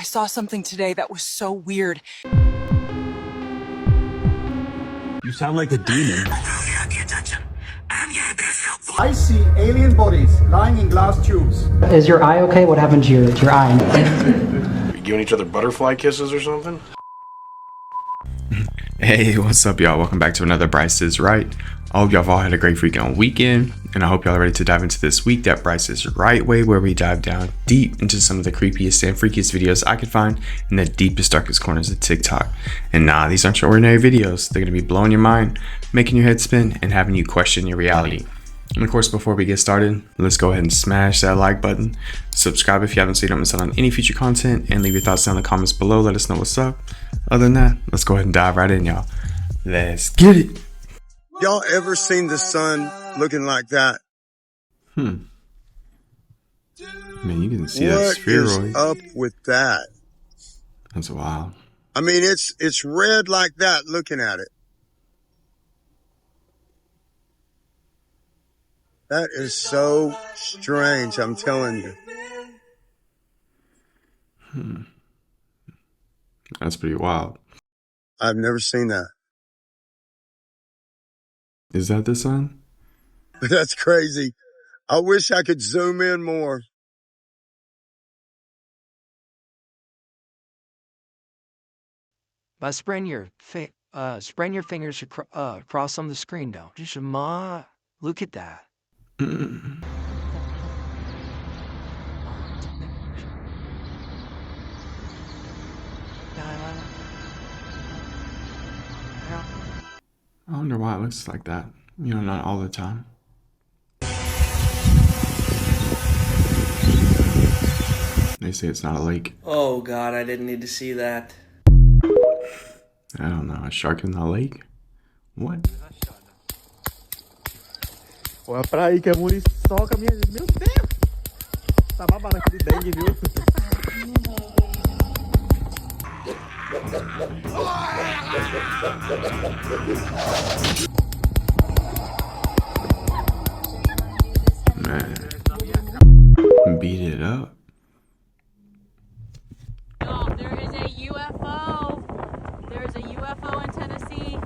saw something today that was so weird. You sound like a demon. I see alien bodies lying in glass tubes. Is your eye okay? What happened to your eye? You giving each other butterfly kisses or something? Hey, what's up, y'all? Welcome back to another Bryce is Right. I hope y'all have all had a great freaking weekend, and I hope y'all are ready to dive into this week that Bryce is Right way, where we dive down deep into some of the creepiest and freakiest videos I could find in the deepest, darkest corners of TikTok. And nah, these aren't your ordinary videos. They're gonna be blowing your mind, making your head spin, and having you question your reality. And of course, before we get started, let's go ahead and smash that like button, subscribe if you haven't so you don't miss out on any future content, and leave your thoughts down in the comments below. Let us know what's up. Other than that, let's go ahead and dive right in, y'all. Let's get it. Y'all ever seen the sun looking like that? Man, you can see that What is spheroid. up with that? That's wild. I mean, it's red like that looking at it. That is so strange, I'm telling you. That's pretty wild. I've never seen that. Is that the sun? That's crazy. I wish I could zoom in more. But spread your fingers across on the screen, though. Just look at that. I wonder why it looks like that. You know, not all the time. They say it's not a lake. Oh god, I didn't need to see that. I don't know, a shark in the lake? What? Olha pra aí que a muriçoca, meu Deus! Tá babado aqui de dengue, viu? Man. Beat it up. Oh, there is a UFO. There is a UFO in Tennessee.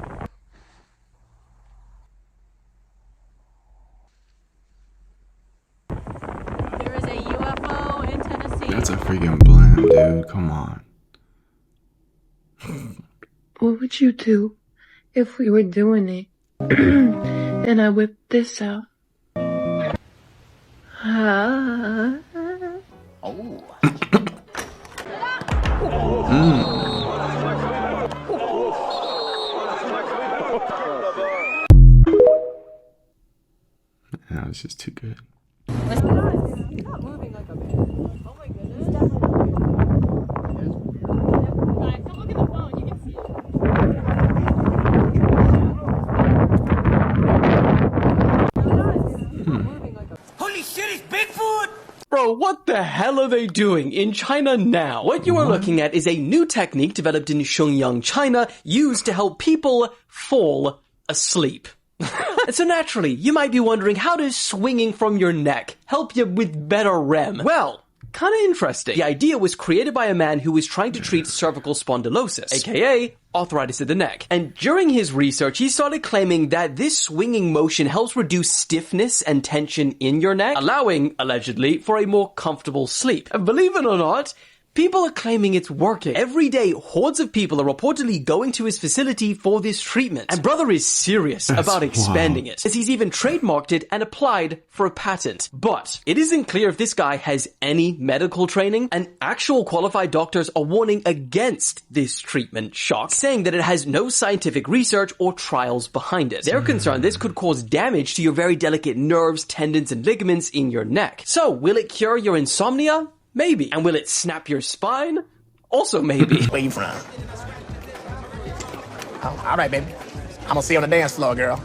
There is a UFO in Tennessee. That's a freaking blend, dude. Come on. What would you do if we were doing it and I whipped this out? No, it's just too good. He's not moving like a man. Oh my goodness. Guys, come look at the phone. You can see it. Holy shit, it's Bigfoot! Bro, what the hell are they doing in China now? What you are looking at is a new technique developed in Shenyang, China, used to help people fall asleep. So naturally, you might be wondering, how does swinging from your neck help you with better REM? Well, kind of interesting. The idea was created by a man who was trying to treat cervical spondylosis, aka arthritis of the neck. And during his research, he started claiming that this swinging motion helps reduce stiffness and tension in your neck, allowing, allegedly, for a more comfortable sleep. And believe it or not, people are claiming it's working. Every day, hordes of people are reportedly going to his facility for this treatment. And brother is serious about expanding it, as he's even trademarked it and applied for a patent. But it isn't clear if this guy has any medical training, and actual qualified doctors are warning against this treatment shock, saying that it has no scientific research or trials behind it. They're concerned this could cause damage to your very delicate nerves, tendons, and ligaments in your neck. So, will it cure your insomnia? Maybe. And will it snap your spine? Also maybe. Where you from? Oh, alright, baby. I'm gonna see you on the dance floor, girl.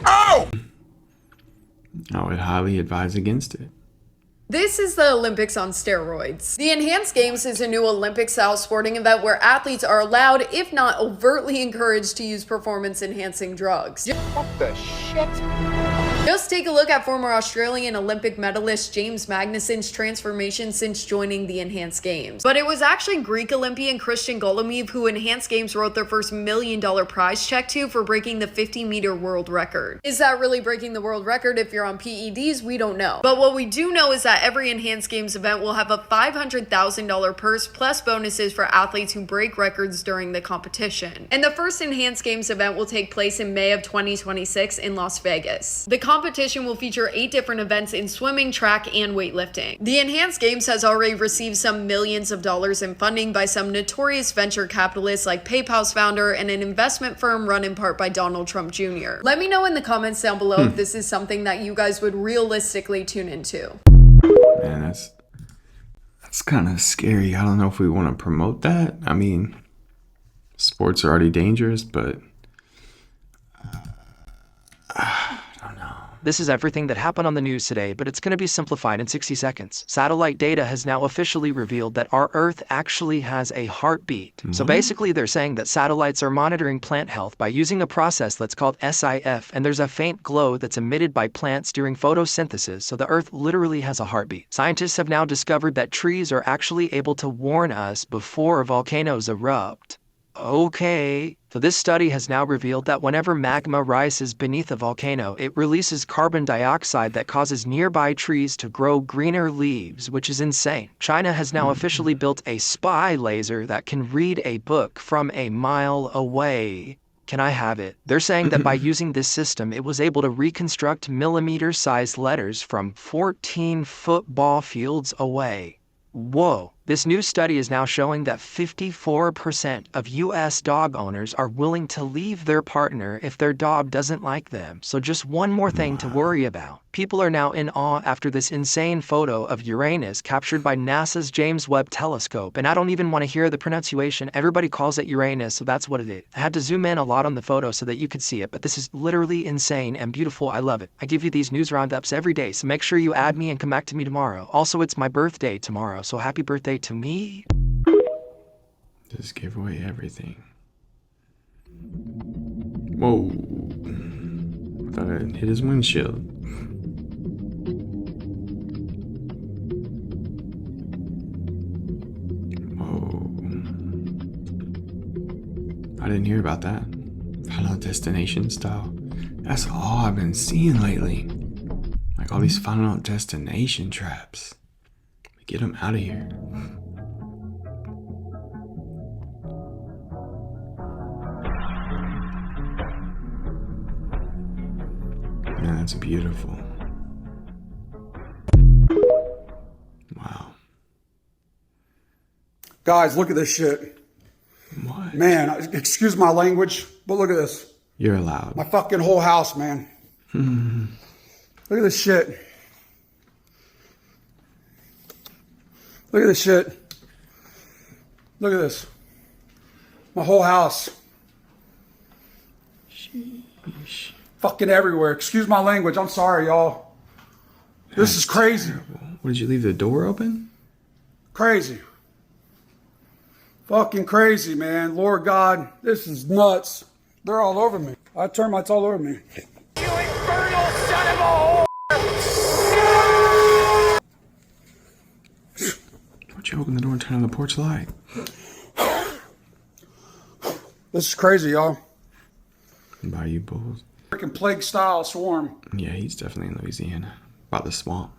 Oh! I would highly advise against it. This is the Olympics on steroids. The Enhanced Games is a new Olympic-style sporting event where athletes are allowed, if not overtly encouraged, to use performance-enhancing drugs. What the shit? Just take a look at former Australian Olympic medalist James Magnussen's transformation since joining the Enhanced Games. But it was actually Greek Olympian Christian Golomev who Enhanced Games wrote their first $1 million prize check to for breaking the 50-meter world record. Is that really breaking the world record if you're on PEDs? We don't know. But what we do know is that every Enhanced Games event will have a $500,000 purse plus bonuses for athletes who break records during the competition. And the first Enhanced Games event will take place in May of 2026 in Las Vegas. The competition will feature 8 different events in swimming, track, and weightlifting. The Enhanced Games has already received some millions of dollars in funding by some notorious venture capitalists like PayPal's founder and an investment firm run in part by Donald Trump Jr. Let me know in the comments down below if this is something that you guys would realistically tune into. Man, that's kind of scary. I don't know if we want to promote that. I mean, sports are already dangerous, but I don't know. This is everything that happened on the news today, but it's going to be simplified in 60 seconds. Satellite data has now officially revealed that our Earth actually has a heartbeat. So basically they're saying that satellites are monitoring plant health by using a process that's called SIF, and there's a faint glow that's emitted by plants during photosynthesis, so the Earth literally has a heartbeat. Scientists have now discovered that trees are actually able to warn us before volcanoes erupt. Okay. So this study has now revealed that whenever magma rises beneath a volcano, it releases carbon dioxide that causes nearby trees to grow greener leaves, which is insane. China has now officially built a spy laser that can read a book from a mile away. Can I have it? They're saying that by using this system, it was able to reconstruct millimeter-sized letters from 14 football fields away. Whoa. This new study is now showing that 54% of US dog owners are willing to leave their partner if their dog doesn't like them. So just one more thing to worry about. People are now in awe after this insane photo of Uranus captured by NASA's James Webb Telescope. And I don't even want to hear the pronunciation. Everybody calls it Uranus, so that's what it is. I had to zoom in a lot on the photo so that you could see it, but this is literally insane and beautiful. I love it. I give you these news roundups every day, so make sure you add me and come back to me tomorrow. Also, it's my birthday tomorrow, so happy birthday to me. Just gave away everything. Whoa. I thought it hit his windshield. Whoa. I didn't hear about that. Final Destination style. That's all I've been seeing lately. Like all these Final Destination traps. Get them out of here. Man, that's beautiful. Wow. Guys, look at this shit. What? Man, excuse my language, but look at this. You're allowed. My fucking whole house, man. Look at this shit. Look at this shit. Look at this. My whole house. Sheesh. Fucking everywhere. Excuse my language. I'm sorry, y'all. This is crazy. Terrible. What, did you leave the door open? Crazy. Fucking crazy, man. Lord God, this is nuts. They're all over me. Termites all over me. You infernal son of a whore! Don't you open the door and turn on the porch light? This is crazy, y'all. Bayou Bulls. Freaking plague style swarm. Yeah, he's definitely in Louisiana. About the swamp.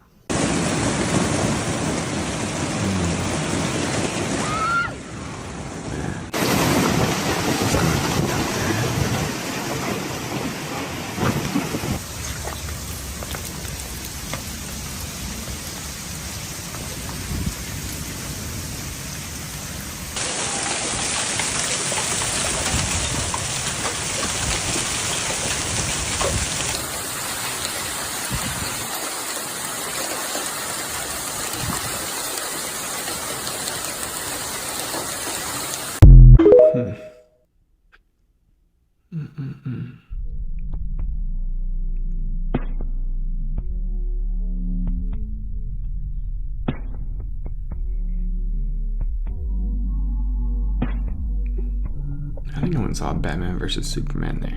I think no one saw Batman versus Superman there.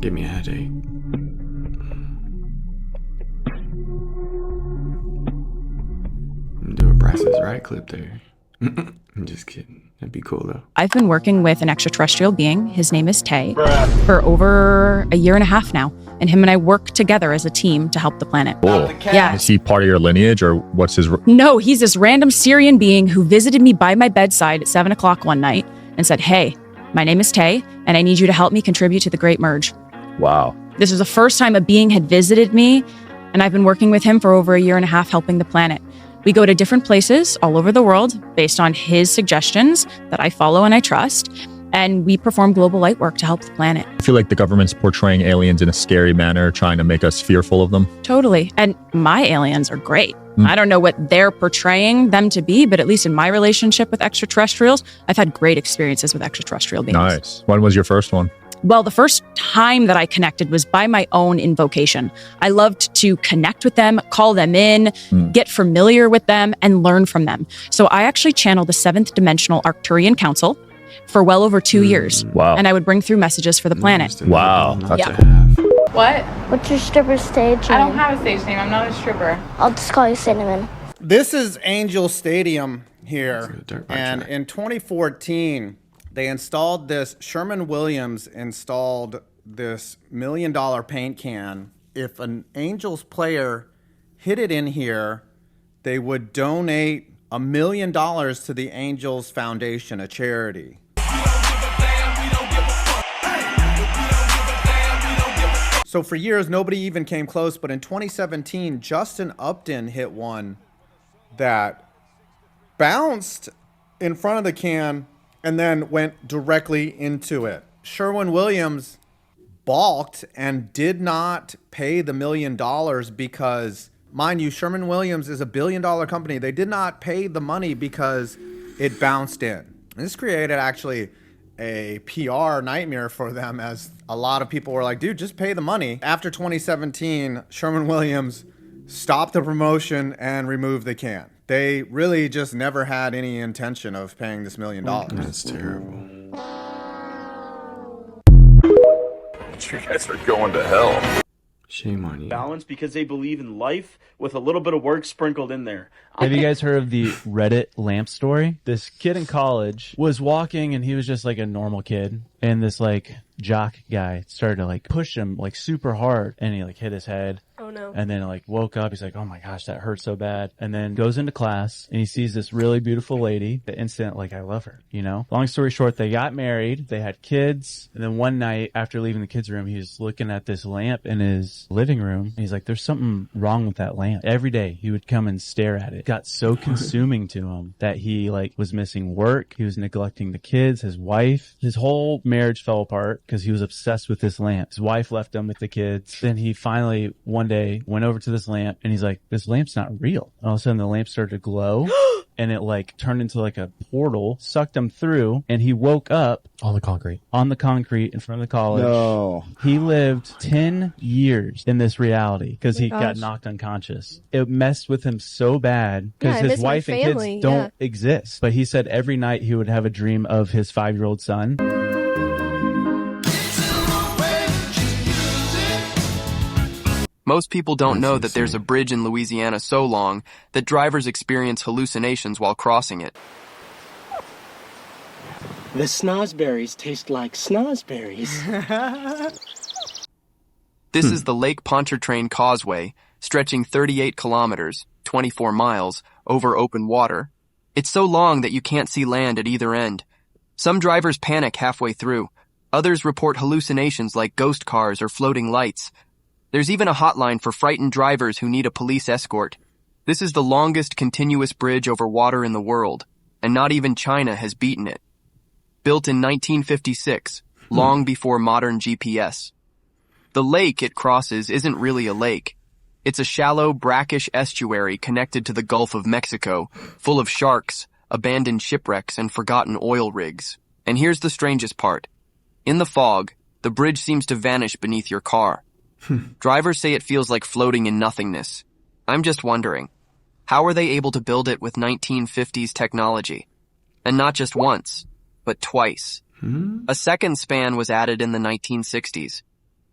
Give me a headache. Do a Bryce is Right clip there. I'm just kidding. That'd be cool though. I've been working with an extraterrestrial being, his name is Tay, for over a year and a half now. And him and I work together as a team to help the planet. Cool. Yeah. Is he part of your lineage, or what's his... No, he's this random Syrian being who visited me by my bedside at 7 o'clock one night and said, "Hey, my name is Tay, and I need you to help me contribute to the Great Merge." Wow. This was the first time a being had visited me, and I've been working with him for over a year and a half helping the planet. We go to different places all over the world based on his suggestions that I follow and I trust, and we perform global light work to help the planet. I feel like the government's portraying aliens in a scary manner, trying to make us fearful of them. Totally. And my aliens are great. I don't know what they're portraying them to be, but at least in my relationship with extraterrestrials, I've had great experiences with extraterrestrial beings. Nice. When was your first one? Well, the first time that I connected was by my own invocation. I loved to connect with them, call them in, get familiar with them, and learn from them. So I actually channeled the 7th Dimensional Arcturian Council for well over 2 years. Wow. And I would bring through messages for the planet. Wow. Yeah. What? What's your stripper stage name? I don't have a stage name. I'm not a stripper. I'll just call you Cinnamon. This is Angel Stadium here. And in 2014, they installed this, Sherman Williams installed this $1 million paint can. If an Angels player hit it in here, they would donate $1 million to the Angels Foundation, a charity. So for years, nobody even came close, but in 2017, Justin Upton hit one that bounced in front of the can and then went directly into it. Sherwin-Williams balked and did not pay the $1 million because, mind you, Sherwin-Williams is a $1 billion company. They did not pay the money because it bounced in. This created actually a PR nightmare for them, as a lot of people were like, dude, just pay the money. After 2017, Sherwin-Williams stopped the promotion and removed the can. They really just never had any intention of paying this $1 million. That's terrible. You guys are going to hell. Shame on you. Balance because they believe in life with a little bit of work sprinkled in there. Have you guys heard of the Reddit lamp story? This kid in college was walking and he was just like a normal kid, and this like jock guy started to like push him like super hard, and he like hit his head. Oh no. And then like woke up, he's like, oh my gosh, that hurt so bad. And then goes into class and he sees this really beautiful lady. The instant, like, I love her, you know? Long story short, they got married, they had kids, and then one night after leaving the kids' room, he was looking at this lamp in his living room, and he's like, there's something wrong with that lamp. Every day he would come and stare at it. It got so consuming to him that he like was missing work, he was neglecting the kids, his wife. His whole marriage fell apart because he was obsessed with this lamp. His wife left him with the kids. Then he finally one day went over to this lamp and he's like, this lamp's not real. And all of a sudden the lamp started to glow and it like turned into like a portal, sucked him through, and he woke up on the concrete in front of the college. No. He lived 10 years in this reality because he got gosh. knocked unconscious. It messed with him so bad because Yeah, I his miss my wife and family, kids don't exist. But he said every night he would have a dream of his 5-year-old son. Most people don't know that there's a bridge in Louisiana so long that drivers experience hallucinations while crossing it. The snozberries taste like snozberries. This is the Lake Pontchartrain Causeway, stretching 38 kilometers, 24 miles, over open water. It's so long that you can't see land at either end. Some drivers panic halfway through. Others report hallucinations like ghost cars or floating lights. There's even a hotline for frightened drivers who need a police escort. This is the longest continuous bridge over water in the world, and not even China has beaten it. Built in 1956, long before modern GPS. The lake it crosses isn't really a lake. It's a shallow, brackish estuary connected to the Gulf of Mexico, full of sharks, abandoned shipwrecks, and forgotten oil rigs. And here's the strangest part. In the fog, the bridge seems to vanish beneath your car. Drivers say it feels like floating in nothingness. I'm just wondering, How were they able to build it with 1950s technology? And not just once, but twice. A second span was added in the 1960s.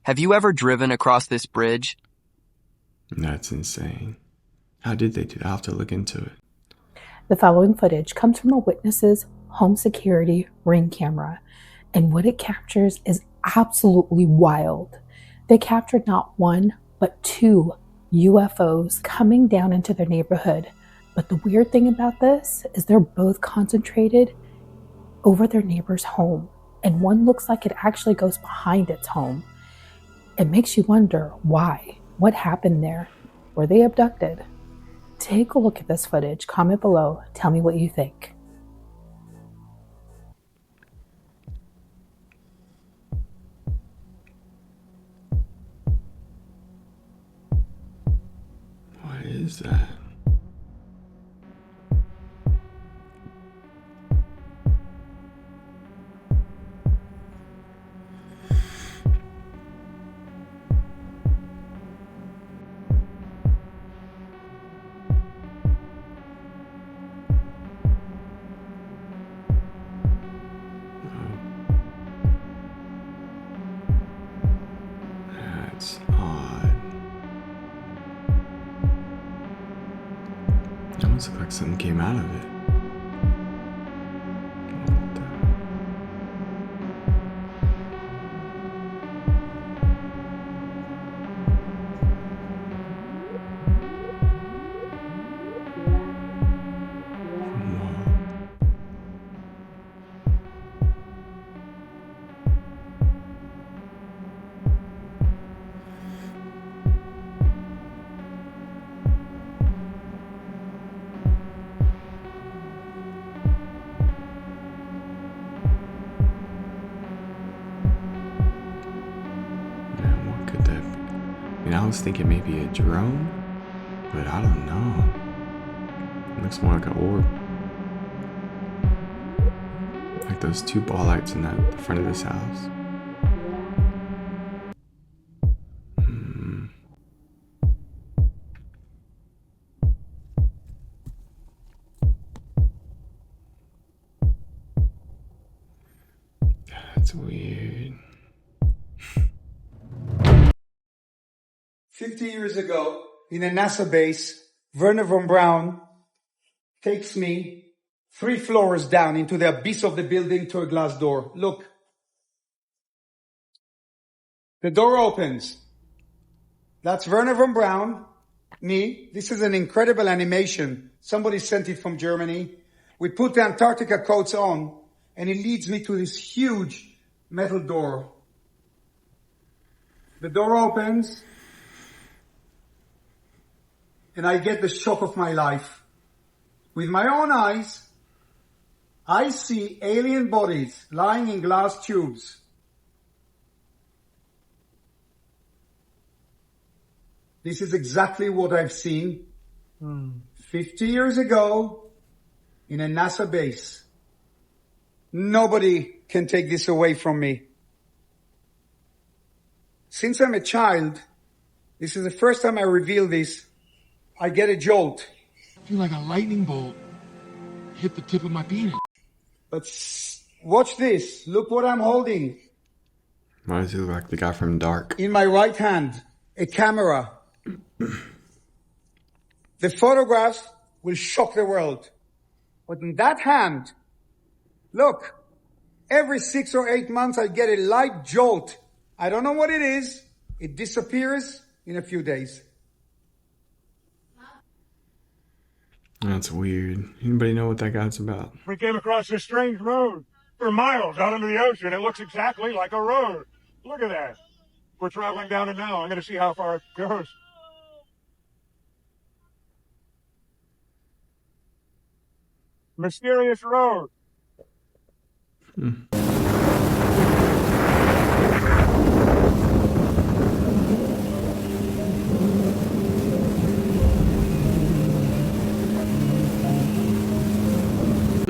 Have you ever driven across this bridge? That's insane. How did they do that? I'll have to look into it. The following footage comes from a witness's home security Ring camera, and what it captures is absolutely wild. They captured not one, but 2 UFOs coming down into their neighborhood. But the weird thing about this is they're both concentrated over their neighbor's home, and one looks like it actually goes behind its home. It makes you wonder why. What happened there? Were they abducted? Take a look at this footage. Comment below. Tell me what you think. What is that? That's odd. It almost looks like something came out of it. What the- I was thinking maybe a drone, but I don't know. It looks more like an orb. Like those 2 ball lights in the front of this house. That's weird. 50 years ago, in a NASA base, Werner von Braun takes me 3 floors down into the abyss of the building to a glass door. Look. The door opens. That's Werner von Braun, me. This is an incredible animation. Somebody sent it from Germany. We put the Antarctica coats on, and it leads me to this huge metal door. The door opens, and I get the shock of my life. With my own eyes, I see alien bodies lying in glass tubes. This is exactly what I've seen 50 years ago in a NASA base. Nobody can take this away from me. Since I'm a child, this is the first time I reveal this, I get a jolt. I feel like a lightning bolt hit the tip of my penis. But watch this. Look what I'm holding. Why does he look like the guy from Dark? In my right hand, a camera. The photographs will shock the world. But in that hand, look, every 6 or 8 months I get a light jolt. I don't know what it is. It disappears in a few days. That's weird. Anybody know what that guy's about? We came across this strange road for miles out into the ocean. It looks exactly like a road. Look at that. We're traveling down it now. I'm going to see how far it goes. Mysterious road.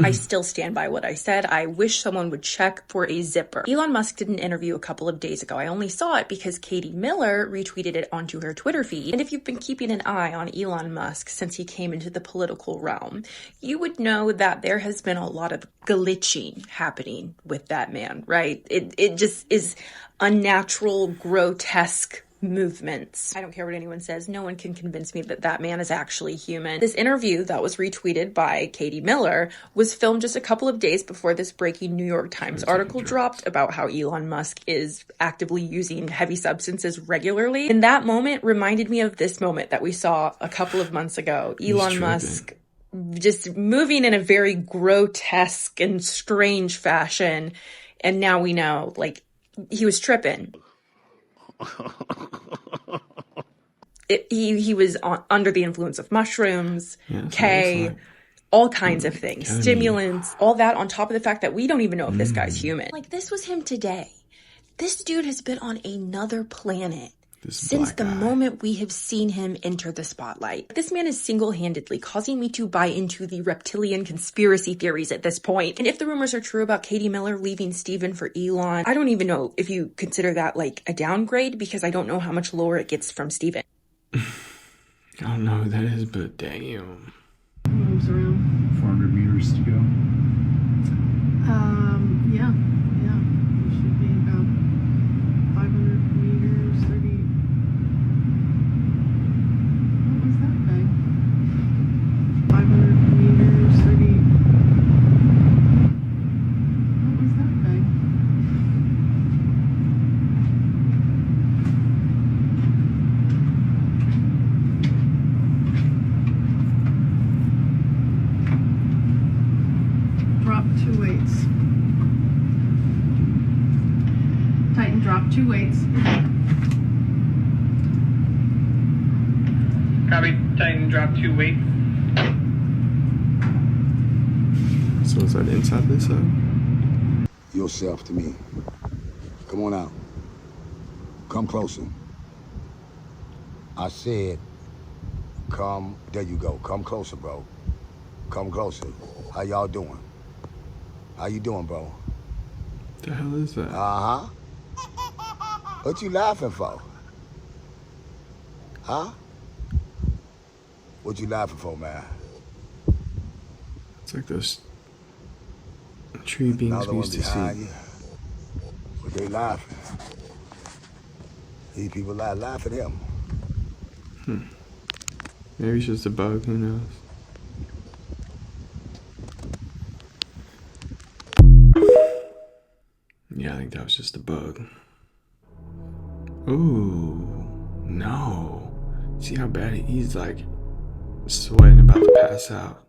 I still stand by what I said. I wish someone would check for a zipper. Elon Musk did an interview a couple of days ago. I only saw it because Katie Miller retweeted it onto her Twitter feed. And if you've been keeping an eye on Elon Musk since he came into the political realm, you would know that there has been a lot of glitching happening with that man, right? It just is unnatural, grotesque movements. I don't care what anyone says. No one can convince me that that man is actually human. This interview that was retweeted by Katie Miller was filmed just a couple of days before this breaking New York Times article dropped about how Elon Musk is actively using heavy substances regularly. And that moment reminded me of this moment that we saw a couple of months ago. Elon Musk just moving in a very grotesque and strange fashion. And now we know, like, he was tripping. He was under the influence of mushrooms, K, all kinds of things, stimulants, all that on top of the fact that we don't even know if this guy's human. Like, this was him today. This dude has been on another planet since the moment we have seen him enter the spotlight. This man is single-handedly causing me to buy into the reptilian conspiracy theories at this point. And if the rumors are true about Katie Miller leaving Steven for Elon, I don't even know if you consider that like a downgrade, because I don't know how much lower it gets from Steven. I don't know who that is, but damn. Moves around. 400 meters to go. Yeah. It should be about 500 meters, 30. What was that guy? 500 meters, 30. What was that guy? Drop 2 weights. Tighten, drop 2 weights. Copy. Tighten, drop 2 weights. So is that inside this? Yourself to me. Come on out. Come closer. I said, come. There you go. Come closer, bro. Come closer. How y'all doing? How you doing, bro? What the hell is that? Uh-huh. What you laughing for? Huh? What you laughing for, man? It's like those tree beings we used to see. You. But they laughing. These people laugh at him. Maybe it's just a bug, who knows? Yeah, I think that was just a bug. Ooh, no. See how bad he's like sweating, about to pass out.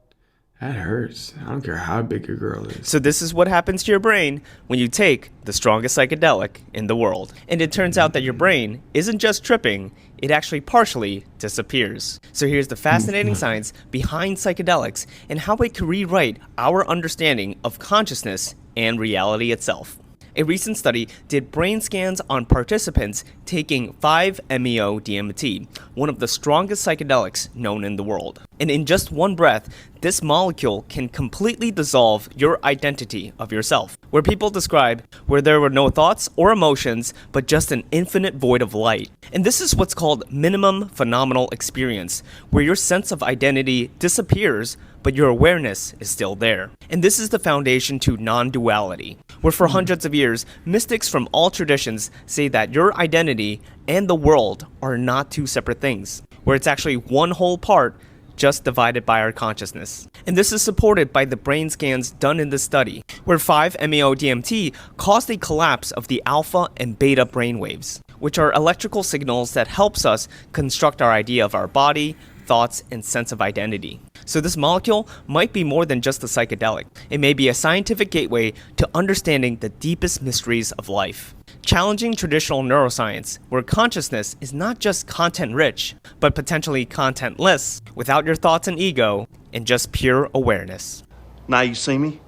That hurts. I don't care how big your girl is. So this is what happens to your brain when you take the strongest psychedelic in the world. And it turns out that your brain isn't just tripping, it actually partially disappears. So here's the fascinating science behind psychedelics and how it can rewrite our understanding of consciousness and reality itself. A recent study did brain scans on participants taking 5-MeO-DMT, one of the strongest psychedelics known in the world. And in just one breath, this molecule can completely dissolve your identity of yourself, where people describe where there were no thoughts or emotions, but just an infinite void of light. And this is what's called minimum phenomenal experience, where your sense of identity disappears, but your awareness is still there. And this is the foundation to non-duality, where for hundreds of years, mystics from all traditions say that your identity and the world are not two separate things, where it's actually one whole part, just divided by our consciousness. And this is supported by the brain scans done in this study, where 5-MeO-DMT caused a collapse of the alpha and beta brainwaves, which are electrical signals that helps us construct our idea of our body, thoughts, and sense of identity. So this molecule might be more than just a psychedelic. It may be a scientific gateway to understanding the deepest mysteries of life, challenging traditional neuroscience, where consciousness is not just content-rich, but potentially contentless, without your thoughts and ego, and just pure awareness. Now you see me?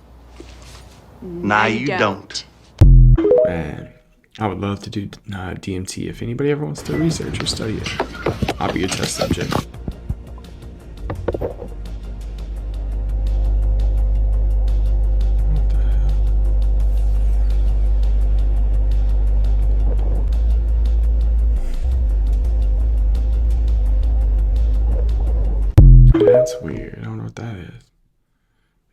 Now you don't. Man, I would love to do DMT. If anybody ever wants to research or study it, I'll be a test subject. weird. I don't know what that is.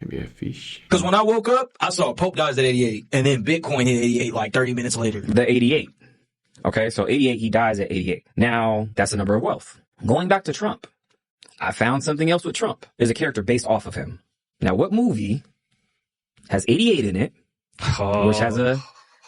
Maybe a fish. Because when I woke up, I saw Pope dies at 88, and then Bitcoin hit 88 like 30 minutes later. The 88. Okay, so 88, he dies at 88. Now, that's the number of wealth. Going back to Trump, I found something else with Trump. There's a character based off of him. Now, what movie has 88 in it, which has a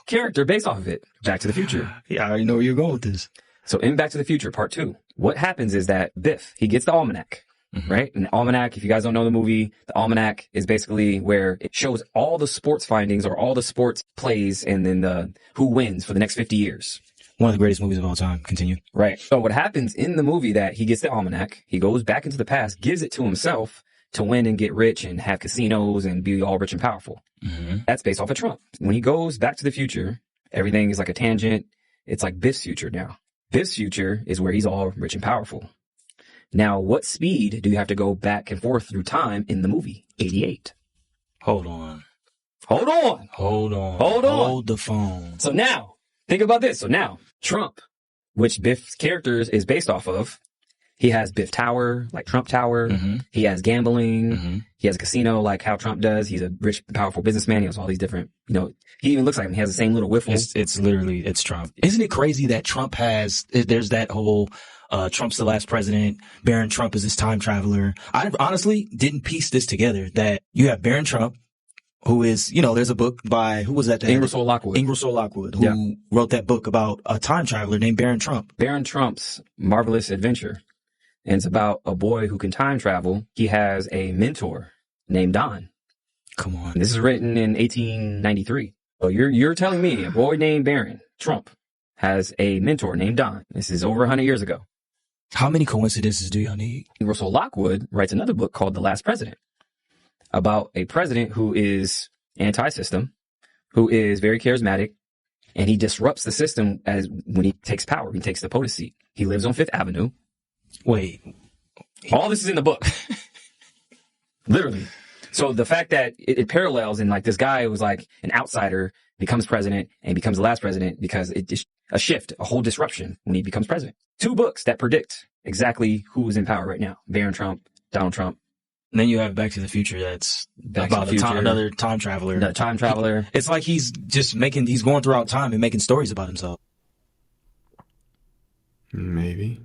character based off of it? Back to the Future. Yeah, I already know where you're going with this. So in Back to the Future, Part 2, what happens is that Biff, he gets the almanac, right? And the almanac, if you guys don't know the movie, the almanac is basically where it shows all the sports findings or all the sports plays and then the who wins for the next 50 years. One of the greatest movies of all time. Continue. Right. So what happens in the movie that he gets the almanac, he goes back into the past, gives it to himself to win and get rich and have casinos and be all rich and powerful. That's based off of Trump. When he goes back to the future, everything is like a tangent. It's like Biff's future now. Biff's future is where he's all rich and powerful. Now, what speed do you have to go back and forth through time in the movie? 88. Hold on. Hold on. Hold on. Hold on. Hold the phone. So now, think about this. So now, Trump, which Biff's characters is based off of, he has Biff Tower, like Trump Tower. He has gambling. He has a casino, like how Trump does. He's a rich, powerful businessman. He has all these different, he even looks like him. He has the same little wiffle. It's Trump. Isn't it crazy that Trump there's that whole, Trump's the last president. Baron Trump is this time traveler. I honestly didn't piece this together, that you have Baron Trump, who is, there's a book by, who was that? Ingersoll Lockwood. Ingersoll Lockwood, who wrote that book about a time traveler named Baron Trump. Baron Trump's Marvelous Adventure. And it's about a boy who can time travel. He has a mentor named Don. Come on. And this is written in 1893. So you're telling me a boy named Baron Trump has a mentor named Don. This is over 100 years ago. How many coincidences do y'all need? Ingersoll Lockwood writes another book called The Last President, about a president who is anti-system, who is very charismatic, and he disrupts the system as when he takes power. He takes the POTUS seat. He lives on Fifth Avenue. Wait. All this is in the book. Literally. So the fact that it parallels, and like this guy who was like an outsider becomes president and becomes the last president because it's a shift, a whole disruption when he becomes president. 2 books that predict exactly who is in power right now. Baron Trump, Donald Trump. And then you have Back to the Future, that's about another time traveler. The time traveler. It's like he's just he's going throughout time and making stories about himself. Maybe.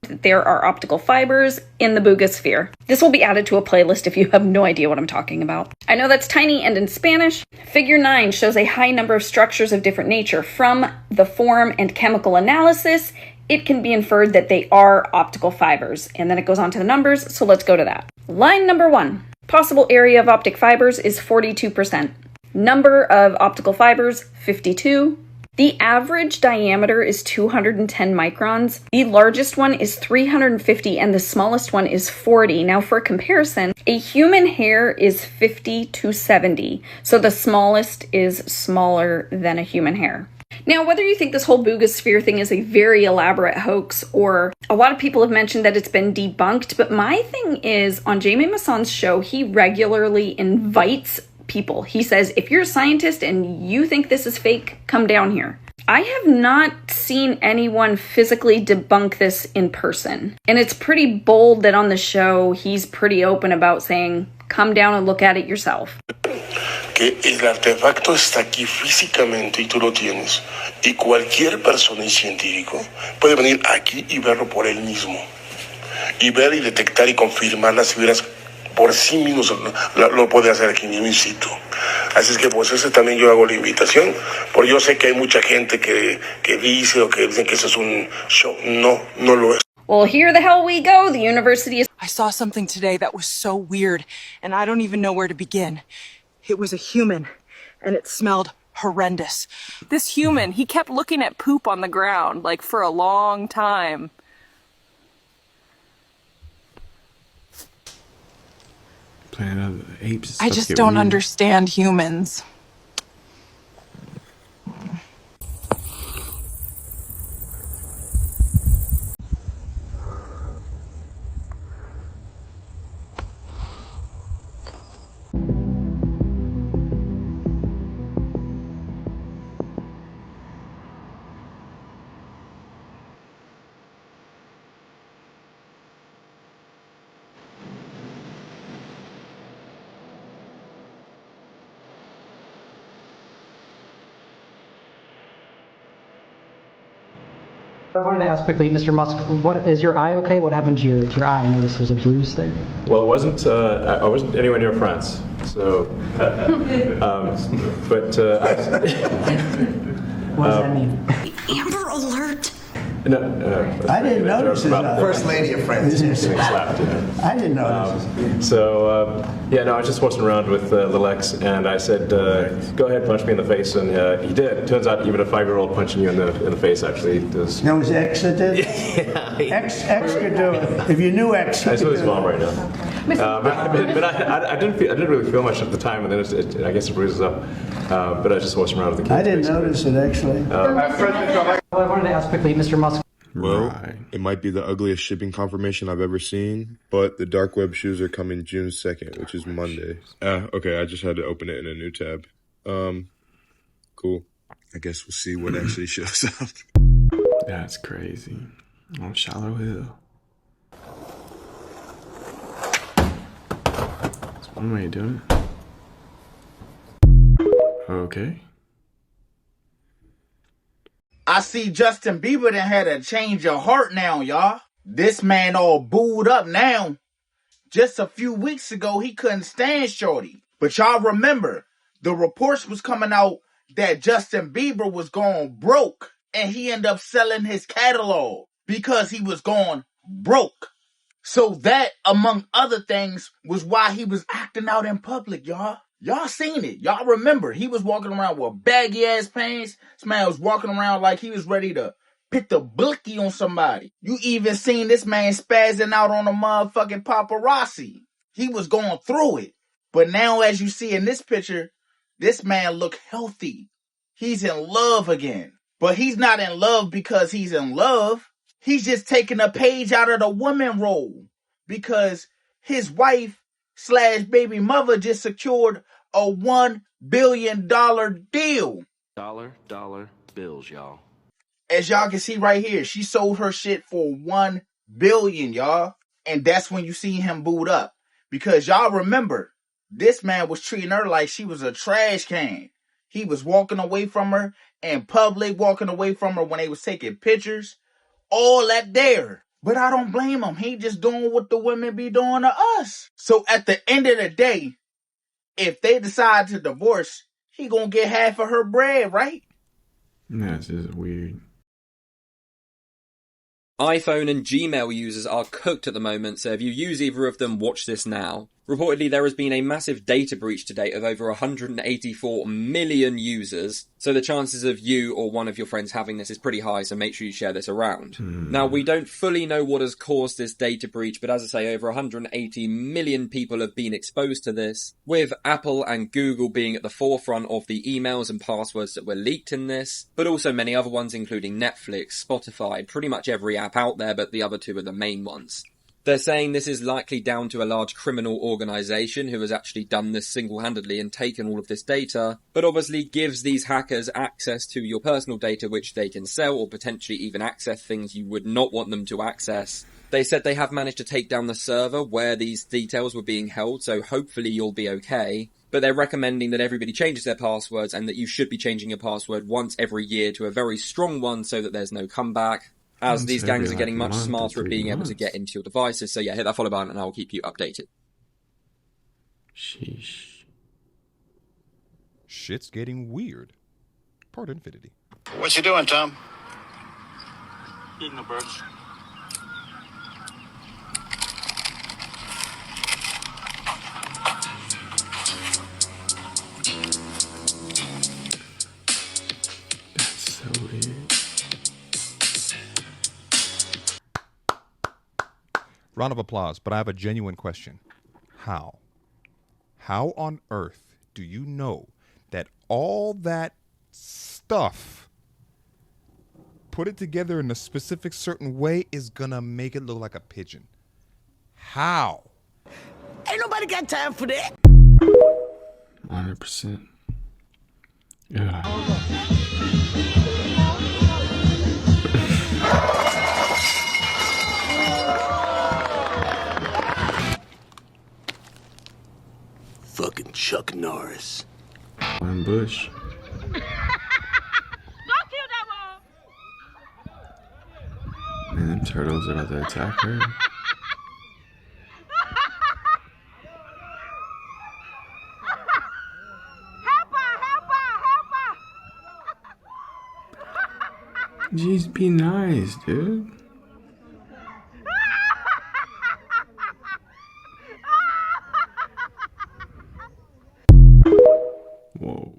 There are optical fibers in the boogosphere. This will be added to a playlist if you have no idea what I'm talking about. I know that's tiny and in Spanish. Figure 9 shows a high number of structures of different nature. From the form and chemical analysis, it can be inferred that they are optical fibers. And then it goes on to the numbers, so let's go to that. Line number 1. Possible area of optic fibers is 42%. Number of optical fibers, 52. The average diameter is 210 microns. The largest one is 350 and the smallest one is 40. Now for comparison, a human hair is 50 to 70. So the smallest is smaller than a human hair. Now, whether you think this whole boogosphere thing is a very elaborate hoax, or a lot of people have mentioned that it's been debunked, but my thing is, on Jamie Maussan's show, he regularly invites people. He says, if you're a scientist and you think this is fake, come down here. I have not seen anyone physically debunk this in person. And it's pretty bold that on the show, he's pretty open about saying, come down and look at it yourself. Que el artefacto está aquí físicamente y tú lo tienes. Y cualquier persona y científico puede venir aquí y verlo por él mismo. Y ver y detectar y confirmar las fibras por sí mismo lo puede hacer aquí mismo in situ. Así es que pues ese también yo hago la invitación, porque yo sé que hay mucha gente que dice o que dicen que eso es un show. No lo es. Well, here the hell we go. The university is... I saw something today that was so weird, and I don't even know where to begin. It was a human, and it smelled horrendous. This human, he kept looking at poop on the ground, like for a long time. Planet of the Apes. I just don't understand humans. I wanted to ask quickly, Mr. Musk, what is your eye okay? What happened to your eye? I noticed there's a bruise there. Well, it wasn't. I wasn't anywhere near France, so. What does that mean? Amber Alert. No, I didn't notice it. First lady of France getting slapped. I didn't notice. So yeah, no, I just wasn't around with little X, and I said, "Go ahead, punch me in the face," and he did. Turns out, even a 5-year-old punching you in the face actually does. That was X that did. Yeah, X could do it. If you knew X, I saw his mom right now. But I didn't really feel much at the time, and then I guess it bruises up. But I just wasn't around with the kids. I didn't notice it actually. I wanted to ask quickly, Mr. Musk. Well, it might be the ugliest shipping confirmation I've ever seen, but the dark web shoes are coming June 2nd, which is Monday. Okay, I just had to open it in a new tab. Cool. I guess we'll see what actually shows up. That's crazy. On Shallow Hill. That's one way of doing it. Okay. I see Justin Bieber done had a change of heart now, y'all. This man all booed up now. Just a few weeks ago, he couldn't stand Shorty. But y'all remember, the reports was coming out that Justin Bieber was going broke. And he ended up selling his catalog because he was going broke. So that, among other things, was why he was acting out in public, y'all. Y'all seen it. Y'all remember. He was walking around with baggy ass pants. This man was walking around like he was ready to pick the blicky on somebody. You even seen this man spazzing out on a motherfucking paparazzi. He was going through it. But now, as you see in this picture, this man look healthy. He's in love again. But he's not in love because he's in love. He's just taking a page out of the woman role. Because his wife / baby mother just secured a $1 billion deal. Dollar bills, y'all. As y'all can see right here, she sold her shit for $1 billion, y'all. And that's when you see him boot up. Because y'all remember, this man was treating her like she was a trash can. He was walking away from her in public, walking away from her when they was taking pictures. All that there. But I don't blame him. He just doing what the women be doing to us. So at the end of the day, if they decide to divorce, he gonna get half of her bread, right? That's just weird. iPhone and Gmail users are cooked at the moment, so if you use either of them, watch this now. Reportedly, there has been a massive data breach to date of over 184 million users, so the chances of you or one of your friends having this is pretty high, so make sure you share this around. Now, we don't fully know what has caused this data breach, but as I say, over 180 million people have been exposed to this, with Apple and Google being at the forefront of the emails and passwords that were leaked in this, but also many other ones including Netflix, Spotify, pretty much every app out there, but the other two are the main ones. They're saying this is likely down to a large criminal organisation who has actually done this single-handedly and taken all of this data, but obviously gives these hackers access to your personal data which they can sell or potentially even access things you would not want them to access. They said they have managed to take down the server where these details were being held, so hopefully you'll be okay. But they're recommending that everybody changes their passwords and that you should be changing your password once every year to a very strong one so that there's no comeback. As these gangs are getting much smarter at being able to get into your devices. So yeah, hit that follow button and I'll keep you updated. Sheesh. Shit's getting weird. Part infinity. What you doing, Tom? Eating the birds. That's so weird. Round of applause, but I have a genuine question. How? How on earth do you know that all that stuff put it together in a specific certain way is gonna make it look like a pigeon? How? Ain't nobody got time for that. 100%. Yeah. Fucking Chuck Norris. One Bush. Don't kill that one. Man, them turtles are about to attack her. Jeez, be nice, dude. Whoa.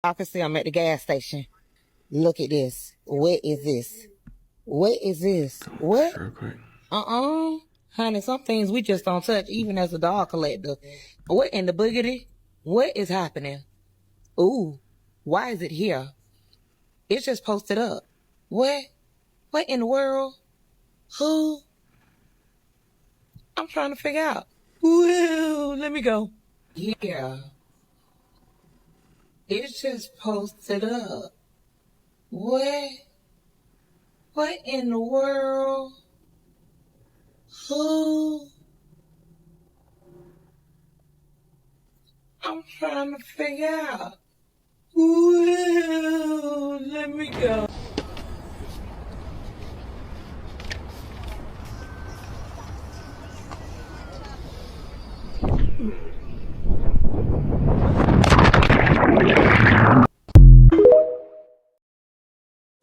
Obviously, I'm at the gas station. Look at this. What is this? What is this? What? Real quick. Honey, some things we just don't touch, even as a dog collector. What in the boogity? What is happening? Ooh, why is it here? It's just posted up. What? What in the world? Who? I'm trying to figure out. Woo, let me go. Yeah. It's just posted up. What? What in the world? Who? I'm trying to figure out. Woo, let me go.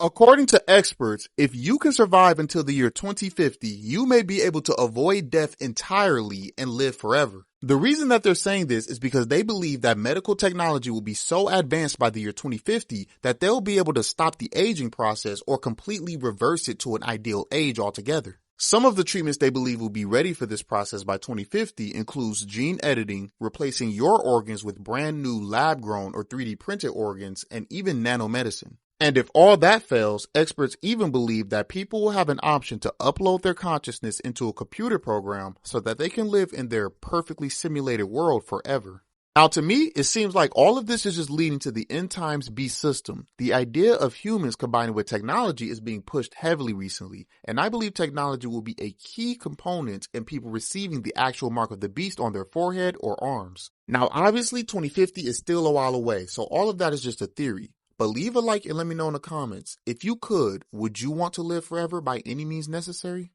According to experts, if you can survive until the year 2050, you may be able to avoid death entirely and live forever. The reason that they're saying this is because they believe that medical technology will be so advanced by the year 2050 that they'll be able to stop the aging process or completely reverse it to an ideal age altogether. Some of the treatments they believe will be ready for this process by 2050 includes gene editing, replacing your organs with brand new lab-grown or 3D printed organs, and even nanomedicine. And if all that fails, experts even believe that people will have an option to upload their consciousness into a computer program so that they can live in their perfectly simulated world forever. Now, to me, it seems like all of this is just leading to the end times beast system. The idea of humans combining with technology is being pushed heavily recently, and I believe technology will be a key component in people receiving the actual mark of the beast on their forehead or arms. Now, obviously, 2050 is still a while away, so all of that is just a theory. But leave a like and let me know in the comments. If you could, would you want to live forever by any means necessary?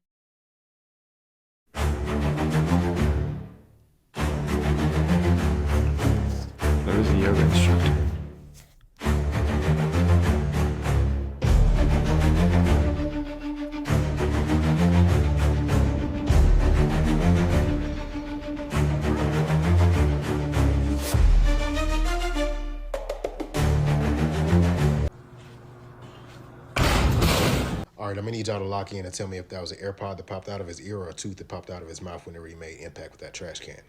There was a yoga instructor. All right, I'm gonna need y'all to lock in and tell me if that was an AirPod that popped out of his ear or a tooth that popped out of his mouth whenever he made impact with that trash can.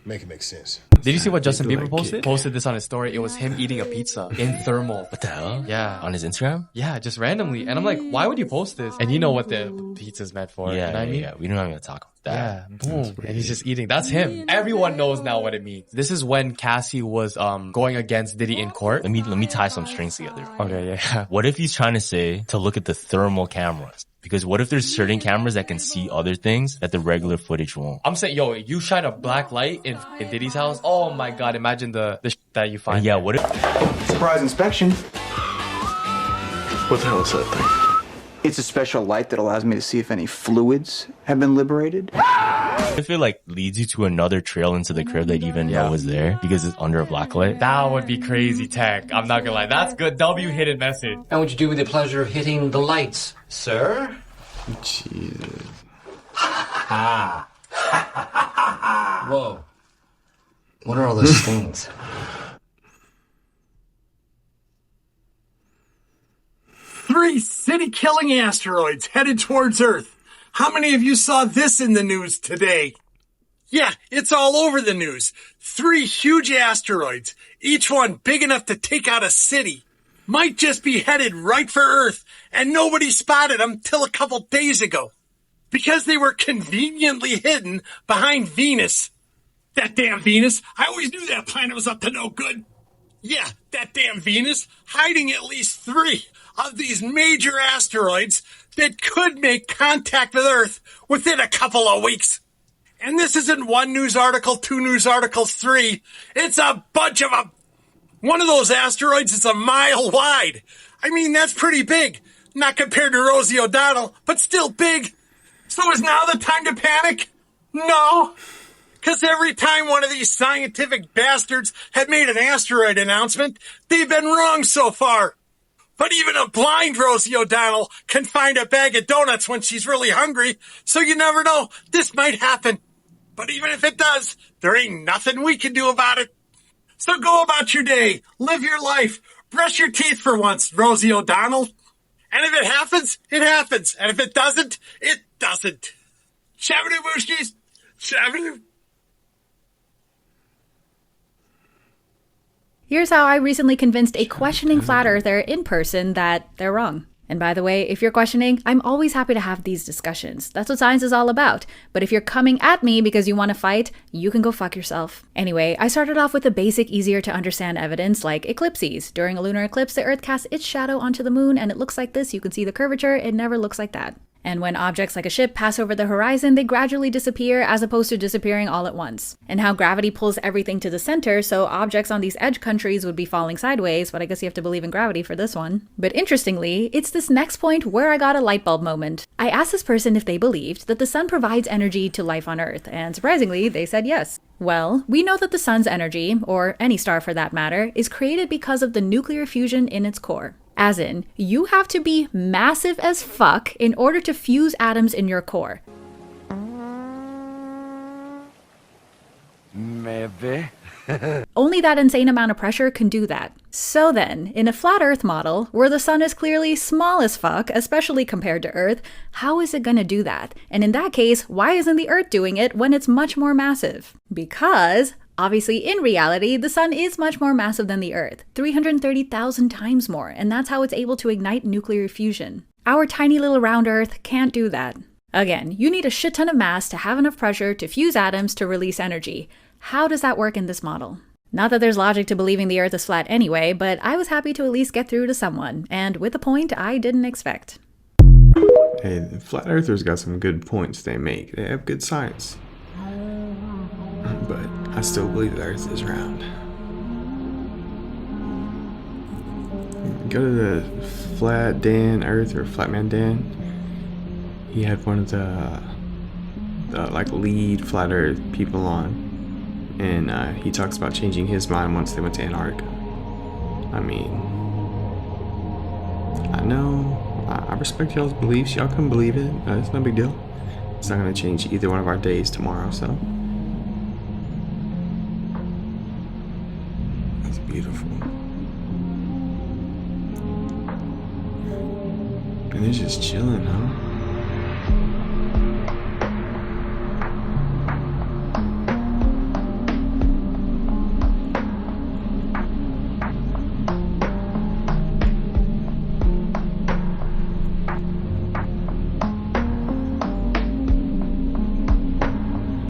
Make it make sense. Did you see what Justin Bieber posted? Posted this on his story. It was him eating a pizza in thermal. What the hell? Yeah. On his Instagram? Yeah, just randomly. And I'm like, why would you post this? And you know what the pizza's meant for. Yeah, you know what I mean? yeah. We don't even talk about that. Yeah, boom. And he's just eating. That's him. Everyone knows now what it means. This is when Cassie was going against Diddy in court. Let me tie some strings together. Okay, yeah. What if he's trying to say to look at the thermal cameras? Because what if there's certain cameras that can see other things that the regular footage won't? I'm saying, yo, you shine a black light in Diddy's house. Oh my God, imagine the that you find. Yeah, what if... Surprise inspection. What the hell is that thing? It's a special light that allows me to see if any fluids have been liberated. If it like leads you to another trail into the crib that you even know is there because it's under a black light. That would be crazy tech. I'm not gonna lie. That's good. W hidden message. And would you do with the pleasure of hitting the lights, sir? Jesus. Ha ha. Whoa. What are all those things? 3 city-killing asteroids headed towards Earth. How many of you saw this in the news today? Yeah, it's all over the news. 3 huge asteroids, each one big enough to take out a city. Might just be headed right for Earth, and nobody spotted them till a couple days ago. Because they were conveniently hidden behind Venus. That damn Venus. I always knew that planet was up to no good. Yeah, that damn Venus, hiding at least 3 of these major asteroids that could make contact with Earth within a couple of weeks. And this isn't one news article, two news articles, three. It's a bunch of them. One of those asteroids is a mile wide. I mean, that's pretty big. Not compared to Rosie O'Donnell, but still big. So is now the time to panic? No. Because every time one of these scientific bastards had made an asteroid announcement, they've been wrong so far. But even a blind Rosie O'Donnell can find a bag of donuts when she's really hungry, so you never know, this might happen. But even if it does, there ain't nothing we can do about it. So go about your day, live your life, brush your teeth for once, Rosie O'Donnell. And if it happens, it happens. And if it doesn't, it doesn't. Shabadoo booshkies, shabadoo. Here's how I recently convinced a questioning flat earther in person that they're wrong. And by the way, if you're questioning, I'm always happy to have these discussions. That's what science is all about. But if you're coming at me because you want to fight, you can go fuck yourself. Anyway, I started off with the basic, easier to understand evidence like eclipses. During a lunar eclipse, the Earth casts its shadow onto the moon and it looks like this. You can see the curvature. It never looks like that. And when objects like a ship pass over the horizon, they gradually disappear as opposed to disappearing all at once. And how gravity pulls everything to the center, so objects on these edge countries would be falling sideways, but I guess you have to believe in gravity for this one. But interestingly, it's this next point where I got a light bulb moment. I asked this person if they believed that the sun provides energy to life on Earth, and surprisingly, they said yes. Well, we know that the sun's energy, or any star for that matter, is created because of the nuclear fusion in its core. As in, you have to be massive as fuck in order to fuse atoms in your core. Maybe. Only that insane amount of pressure can do that. So then, in a flat Earth model, where the sun is clearly small as fuck, especially compared to Earth, how is it gonna do that? And in that case, why isn't the Earth doing it when it's much more massive? Because obviously, in reality, the sun is much more massive than the Earth, 330,000 times more, and that's how it's able to ignite nuclear fusion. Our tiny little round Earth can't do that. Again, you need a shit ton of mass to have enough pressure to fuse atoms to release energy. How does that work in this model? Not that there's logic to believing the Earth is flat anyway, but I was happy to at least get through to someone, and with a point I didn't expect. Hey, the flat earthers got some good points they make. They have good science. But I still believe the Earth is round. Go to the Flat Dan Earth or Flatman Dan. He had one of the like lead flat Earth people on, and he talks about changing his mind once they went to Antarctica. I mean, I know I respect y'all's beliefs. Y'all can believe it. It's no big deal. It's not gonna change either one of our days tomorrow. So. Beautiful. And they're just chilling, huh?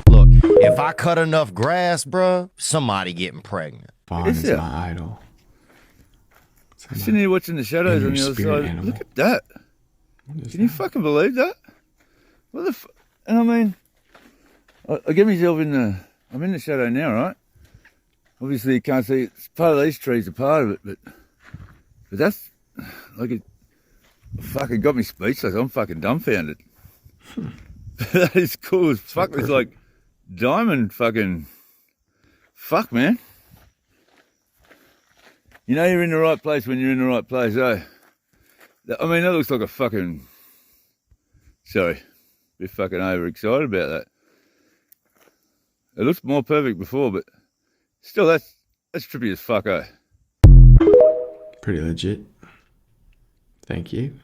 Look, if I cut enough grass, bruh, somebody getting pregnant. Vaughn is my idol. Sitting here watching the shadows on the other side. Animal. Look at that. Can you fucking believe that? What the and I mean, I get myself in the, I'm in the shadow now, right? Obviously you can't see, it's part of these trees are part of it, but that's, like it fucking got me speechless. I'm fucking dumbfounded. That is cool as fuck. It's like diamond fucking, fuck man. You know you're in the right place when you're in the right place, eh? I mean, that looks like a fucking... Sorry. A bit fucking overexcited about that. It looks more perfect before, but still, that's trippy as fuck, eh? Pretty legit. Thank you.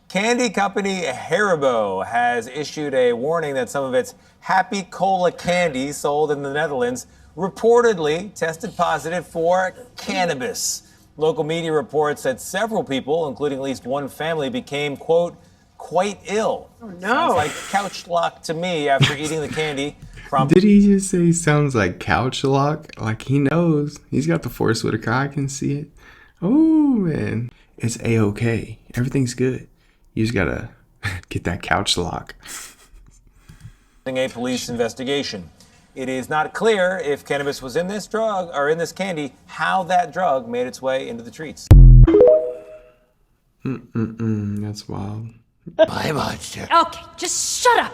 Candy company Haribo has issued a warning that some of its Happy Cola candies sold in the Netherlands reportedly tested positive for cannabis. Local media reports that several people, including at least one family, became, quote, quite ill. Oh, no. Sounds like couch lock to me after eating the candy. Did he just say sounds like couch lock? Like he knows. He's got the Forest Whitaker. I can see it. Oh, man. It's A-okay. Everything's good. You just gotta Get that couch lock. A police investigation. It is not clear if cannabis was in this drug or in this candy, how that drug made its way into the treats. That's wild. Bye, monster. Okay, just shut up.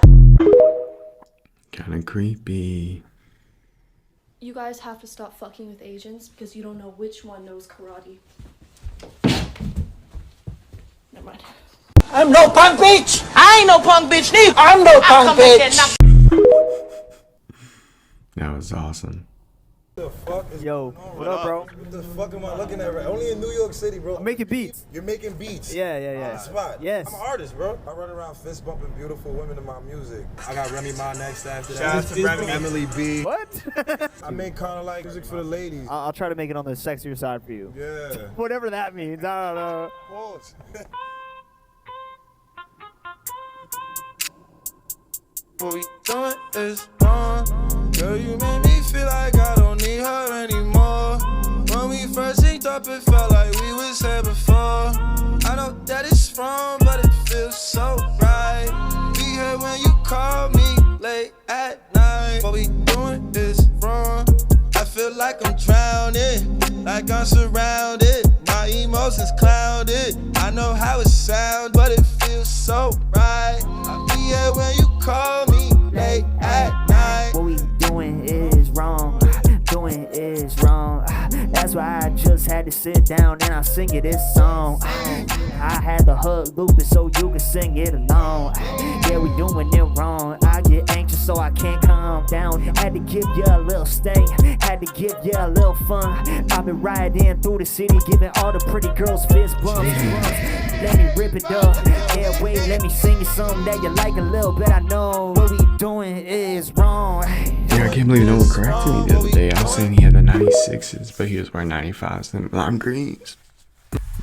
Kinda creepy. You guys have to stop fucking with Asians because you don't know which one knows karate. Never mind. I'm no punk bitch. I ain't no punk bitch neither. I'm no punk bitch. That was awesome. What the fuck is Yo, what up, bro? What the fuck am I looking at right? Only in New York City, bro. I'm making beats. You're making beats? Yeah. Spot. Yes. I'm an artist, bro. I run around fist bumping beautiful women in my music. I got Remy Ma next after that. Shout out to Remy. Emily B. What? I make kind of like music for the ladies. I'll try to make it on the sexier side for you. Yeah. Whatever that means. I don't know. Pause. What we doing is wrong. Girl, you made me feel like I don't need her anymore. When we first linked up, it felt like we was here before. I know that it's wrong, but it feels so right. Be here when you call me late at night. What we doing is wrong. I feel like I'm drowning, like I'm surrounded. My emotions clouded. I know how it sounds, but it feels so right. I'll be here when you call me late at night. What we doing is wrong. Doing is wrong. That's why I just had to sit down and I sing you this song. I had the hook looping so you can sing it along. Yeah, we doing it wrong. I get anxious so I can't calm down. Had to give you a little stay. Had to give you a little fun. I've been riding through the city, giving all the pretty girls fist bumps. Let me rip it up. Yeah, wait, let me sing you something that you like a little bit. I know what we doing is wrong. Yeah, I can't believe no one corrected me the other day. I was saying he had the 96s, but he was wearing 95s and lime greens.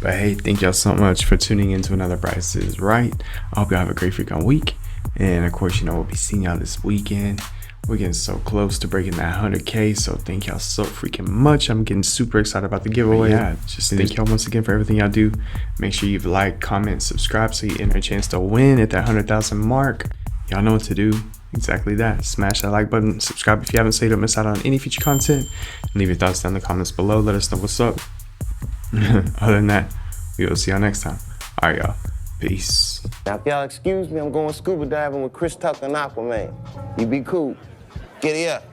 But hey, thank y'all so much for tuning in to another Bryce is Right. I hope y'all have a great freaking week. And of course, you know, we'll be seeing y'all this weekend. We're getting so close to breaking that 100K, so thank y'all so freaking much. I'm getting super excited about the giveaway. Yeah, just thank y'all once again for everything y'all do. Make sure you like, comment, subscribe so you enter a chance to win at that 100,000 mark. Y'all know what to do. Exactly that. Smash that like button, subscribe if you haven't so you don't miss out on any future content, and leave your thoughts down in the comments below. Let us know what's up. Other than that, we will see y'all next time. Alright, y'all. Peace. Now, if y'all excuse me, I'm going scuba diving with Chris Tucker and Aquaman. You be cool. Get it up.